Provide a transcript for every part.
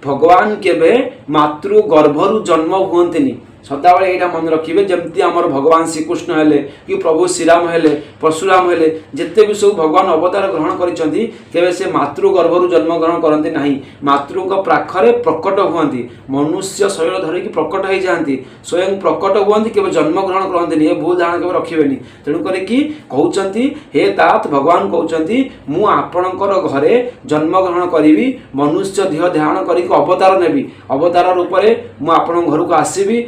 भगवान केबे मातृ गर्भरु जन्म हुअंतिनी सदाबले यहाँ मन रखिए जमती आमर भगवान श्रीकृष्ण हेले कि प्रभु श्रीराम हेले परशुराम हेले जिते भी सब भगवान अवतार ग्रहण करिसेंती केबे से मातृ गर्भरु जन्म ग्रहण करते नहीं मातृ पाखरे प्रकट हुअंती मनुष्य शरीर धरिकी प्रकट हो जाती स्वयं प्रकट हुअंती केबे जन्म ग्रहण करते ये भूल धारणा केबे रखिबेनी तेणुक कहउचंती हे तात भगवान कहउचंती मु आपणकर घरे जन्म ग्रहण करी मनुष्य देह धारण करी अवतार नेबी अवतार रूप में मु आपण घर को आसबि।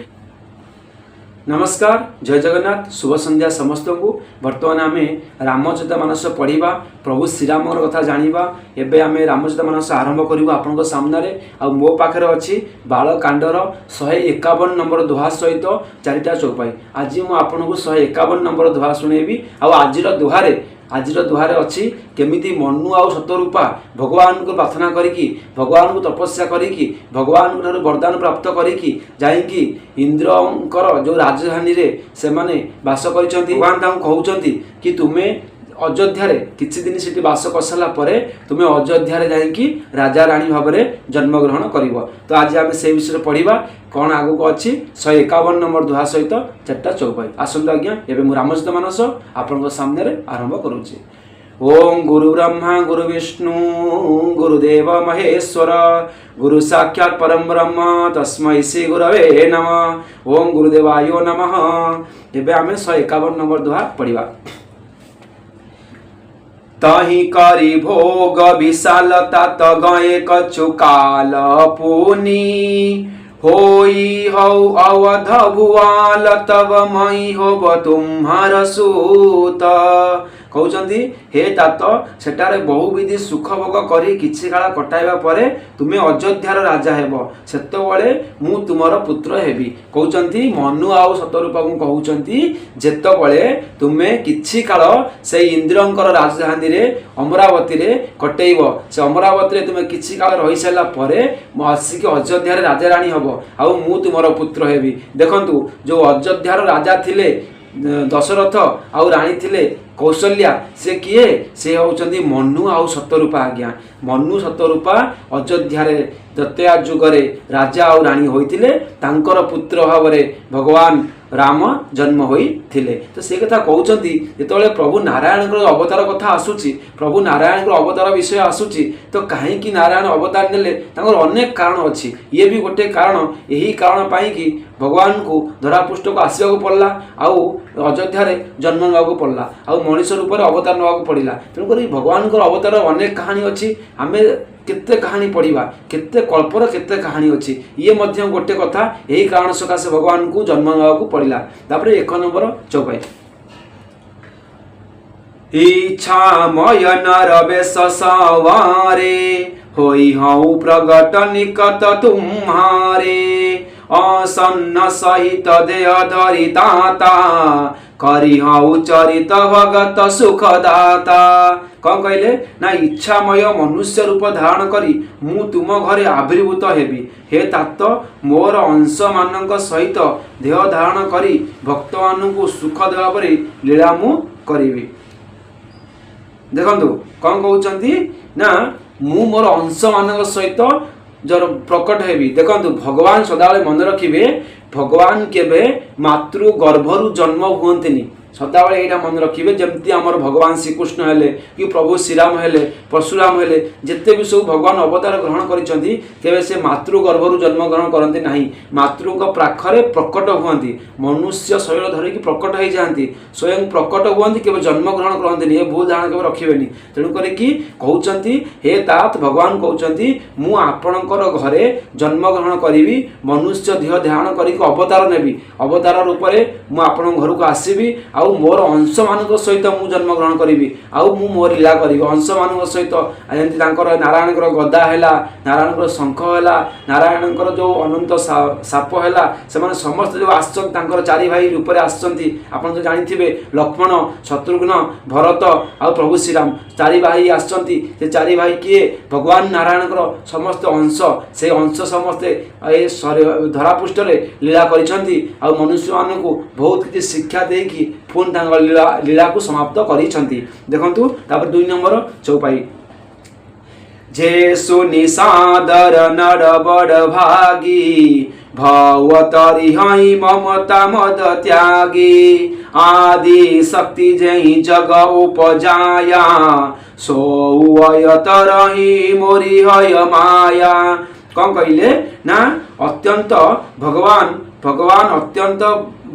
नमस्कार जय जगन्नाथ शुभ संध्या समस्त को बर्तमान आम रामचरितमानस पढ़ा प्रभु श्रीराम कथा जाना एवं आम रामचरितमानस आरंभ करूँ आपण सामने आ मो पाखे अच्छी बालकांडर 151 नंबर दोहा सहित 4टा चौपाई आज मुझे 151 नंबर दोहा शुणेबी आजिर दुहारे अच्छी केमिति मनु आउ सतरूपा भगवान को प्रार्थना करिकी भगवान को तपस्या करिकी भगवान को वरदान प्राप्त करिकी जाइकी इंद्रंकर जो राजधानी रे से माने वास करिसंती भगवान तांको कहउचंती कि तुमे अयोध्या किछि दिन से बास करसाला परे तुम्हें अयोध्या जाइकी राजा रानी भाव में जन्म ग्रहण करिवो। तो आज आम से विषय पढ़ा कौन आगक अच्छी 151 नंबर दुहा सहित 4टा चौपाई आसतु आज्ञा एवं रामचरितमानस आपण सामने आरंभ करुच्ची। ओं गुरु ब्रह्मा गुरु विष्णु गुरुदेव महेश्वर गुरु साक्षात् परम ब्रह्म तस्मै श्री गुरवे नमः। ओं गुरुदेवायो नमः। एवं आम 151 नंबर दुहा पढ़ा। तही करी भोग विशालता तगए कचुकाल पुनी होई हौ अवध भुआल तब मई होब तुम्हार सूत कहउचंती हे तात सेटारे बहुविधि सुख भोग करी किछि काल कटाइबा परे तुमे अयोध्यार राजा हेबो सेतबेले मु तुमर पुत्र हेबी कहउचंती मनु आउ सतरूपा को कहउचंती जेतबेले तुमे किछि काल से इंद्रंकर राजधानी रे अमरावती रे कटेइबो से अमरावती रे तुमे किछि काल रहि सला परे मु आसिक अयोध्यार राजा रानी हबो आउ मु तुमर पुत्र हेबी। देखंतु जो अयोध्यार राजा थिले दशरथ आउ रानी थिले कौशल्या से किए से होचंदी मनु आउ सतरूपा आज्ञा मनु सतरूपा अयोध्या दत्तया जुगरे राजा आउ रानी होइतिले तांकर पुत्र भाव भगवान राम जन्म होइथिले। तो से कथा कहउचंती जेतबेले प्रभु नारायण अवतार कथा आसुची प्रभु नारायण अवतार विषय आसुची तो कहीं नारायण अवतार नेले तांकर अनेक कारण अच्छी ये भी गोटे कारण यही कारण पाई कि भगवान को धरापृष्ठ को आसवा को पड़ला आउ अयोध्या जन्म नाक पड़ला आउ मनुष्य रूप में अवतार नाक पड़ा तेणुक भगवान अवतार अनेक कहानी अच्छी आम केते कहानी पढ़ा केते कल्पर केते कहानी अच्छी ये मध्य गोटे कथा यही कारण सकाशे भगवान को जन्म नाक पड़ा। तापर 1 नंबर चौपाई इच्छामय नरवेश सवारे होई हऊ प्रगट निकट तुम्हारे असन्न सहित देह धरिताता करी हऊ चरित भगत सुखदाता। कौन कहले ना इच्छामय मनुष्य रूप धारण करी मु तुम घरे आविर्भूत हेबी हे तात मोर अंश मानक सहित देह धारण करी भक्त मानू सुख देवा परी लीला मु करिबी। देखंतु कौन कहउचंती ना मु मोर अंश मानक सहित जर प्रकट हेबी। देखंतु भगवान सदाबले मन रखिबे भगवान केबे मातृ गर्भरु जन्म हुअंतिनी सदाबले यहाँ मन रखिए जमती आमर भगवान श्रीकृष्ण हेले कि प्रभु श्रीराम हेले परशुराम हेले जिते भी सब भगवान अवतार ग्रहण करिसेंती केबे से मातृ गर्भरु जन्म ग्रहण करते नहीं मातृ पाखरे प्रकट हुअंती मनुष्य शरीर धरिकी प्रकट हो जाती स्वयं प्रकट हुअंती केबे जन्म ग्रहण करते ये भूल धारणा केबे रखिबेनी। तेणुक कहउचंती हे तात भगवान कहउचंती मु आपणकर घरे जन्म ग्रहण करी मनुष्य देह धारण करी अवतार नेबी अवतार रूप में मु आपण घर को आसबि आउ मोर अंश मानक सहित मु जन्म ग्रहण करी आउ मु मोर लीला करी अंश मानक सहित जमी नारायण गदा है नारायण शंख है नारायण जो अनंत साप है से समस्त जो आसर चारि भाई रूप में आसती आप जानी लक्ष्मण शत्रुघ्न भरत आउ प्रभु श्रीराम चारि भाई आसती से चारि भाई किए भगवान नारायण समस्त अंश से अंश समस्ते धरापृष्ठ लीला करिसेंती आ मनुष्य मान को बहुत किसी शिक्षा देकी पुणी लीला को समाप्त करिसेंती। देखंतु तापर 2 नंबर चौपाई जे सुनि सादर नर बड़ भागी भवतरी हई ममता मद त्यागी आदि शक्ति जई जग उपजाया सोअयत रही मोरी हय माया। कौन कहले ना अत्यंत भगवान अत्यंत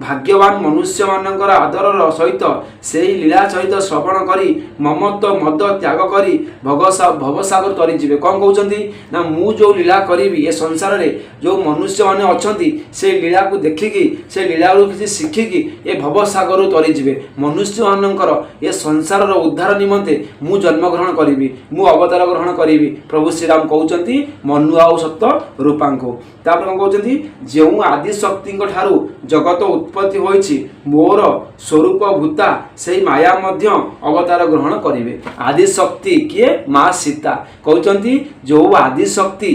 भाग्यवान मनुष्य मानकर आदर सहित से लीला सहित श्रवण करी ममत्व मद त्याग करी भवसागर तरीजे। कौन कहते ना मु जो लीला करी ए संसार रे जो मनुष्य माने अच्छी से लीला को देखिकी से लीला किसी शिखिकी ए भवसागर तरीजे। मनुष्य मानकर ए संसार उद्धार निमंते मु जन्म ग्रहण करी मु अवतार ग्रहण करी प्रभु श्रीराम कहते मनु आउ सत्य रूपांको। तापर कौन कहते जो आदि शक्ति ठारू जगत उत्पत्ति होइछि मोर स्वरूप भूता से माया मध्य अवतार ग्रहण करिवे। आदि शक्ति किए माँ सीता कहते जो आदि शक्ति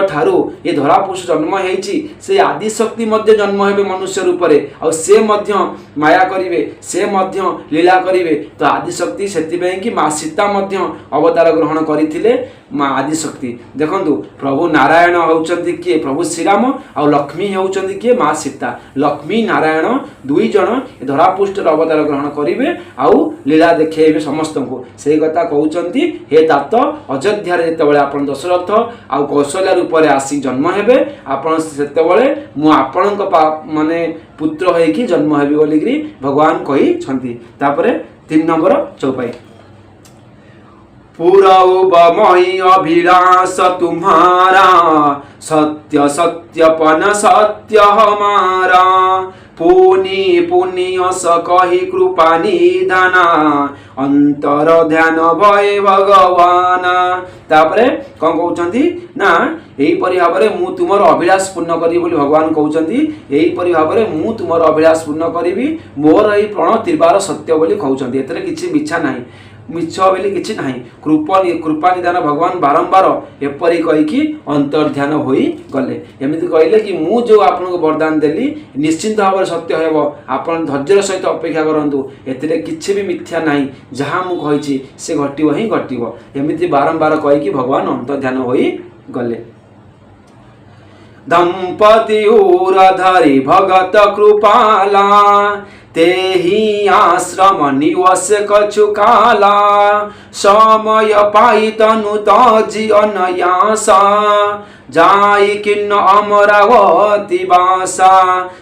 ठारू ये धरापुरुष जन्म होइछि से आदि शक्ति मध्य जन्म हेबे मनुष्य रूप रे और से मध्य माया करिवे से मध्य लीला करिवे। तो आदि शक्ति सेति कि माँ सीता मध्य अवतार ग्रहण करथिले माँ आदि शक्ति। देखंतु प्रभु नारायण होउचंती किए प्रभु श्रीराम और लक्ष्मी होउचंती किए माँ सीता। लक्ष्मी नारायण दुई जन धरापृष्ठ अवतार ग्रहण करिवे आउ लीला देखेबे समस्त को। से कथा कहउचंती हे तात अयोध्या रे जेतेबेले आपण दशरथ आउ कौशल्या रूप रे आसी जन्म हेबे आपण सेतेबेले मु आपणक माने पुत्र होइकी जन्म हेबे बोलिकी भगवान कहि छंती। तापरे 3 नंबर चौपाई पूरब मही अभिलाष तुम्हारा सत्य सत्यपन सत्य हमारा पुनि पुनि अस कही कृपा निधाना अंतर ध्यान भय भगवान। तापरे कौन कहउचंती ना एही परि भाबरे मु तुमर अभिलाष पूर्ण करी बोली भगवान कहउचंती। एही परि भाबरे मु तुमर अभिलाष पूर्ण करिवि मोर एही प्रण तिरबार सत्य बोली कहउचंती। एतरे किछि मिछा नाही मिछ बोली किछि नाही। कृपा निधान भगवान बारंबार एपरि कहीकि अंतर्ध्यान होई गले। एमिति कहले कि मु जो आपनको वरदान देली निश्चिंत भाव सत्य हेबो आपण धैर्यर सहित अपेक्षा करंतु एतिरे किछि भी मिथ्या नाही जहाँ मु कहिछि से घटिबो ही घटिबो। एमिति बारंबार कहीकि भगवान अंतर्ध्यान होई गले। दंपति उरधरि भगत कृपाला तेहि आश्रम निवस कछु काला समय पाई तनु तजी अनयासा जाई किन्न अमरावती बासा।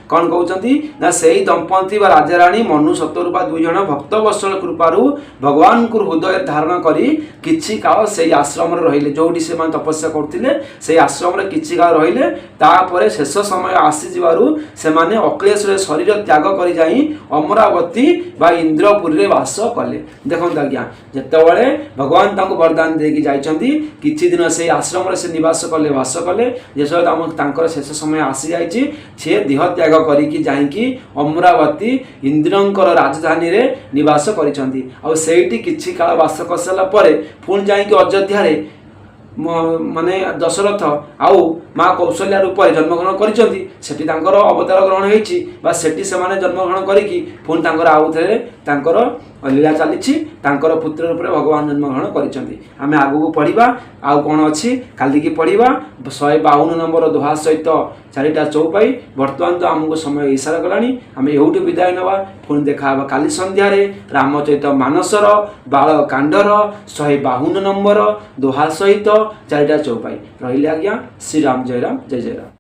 कौन कहउचंती ना सेही दंपति व राजा रानी मनु सतरूपा दुई जन भक्त वत्सल कृपारु भगवान को हृदय धारण करी किछि काल सेही आश्रम रे रहिले जोडी से मान तपस्या करथिले सेही आश्रम रे किछि काल रहिले। तापरे शेष समय आसी जिवारु से माने अक्लेश रे शरीर त्याग करी जाई अमरावती बा इंद्रपुरी रे वास कले। देखंत आज्ञा जेतेबेले भगवान तांको वरदान देकी जाइछंती किछि दिन से आश्रम रे से निवास कले वास कले जेसर शेष समय आसी जाइछि से देह त्याग करिकी जाइकी अमरावती इंद्रंकर राजधानी रे निवास करिसंती। आ सेठी किछि काल वास करसला परे पुन जाइकी अयोध्या रे माने दशरथ आउ माँ कौशल्या रूप जन्मग्रहण करिसंती। सेठी तांकर अवतार ग्रहण होइछि बा सेठी से माने जन्मग्रहण करिकी पुन तांकर आउ थरे तांकर लीला चली तांकर पुत्र रूप में भगवान जन्मग्रहण करिसंती। आमे आगु पढ़िबा आउ कोन अछि काली की पढ़िबा 152 नंबर दोहा सहित 4टा चौपाई। वर्तमान तो आमको समय इशारा गलानी आमे एउटु विदाय नवा पुन देखा काली संध्या रे रामचरित मानसर बाल कांडर 152 नंबर दोहा सहित 4टा चौपाई। रहिले आज्ञा। श्री राम जय राम जय जय राम।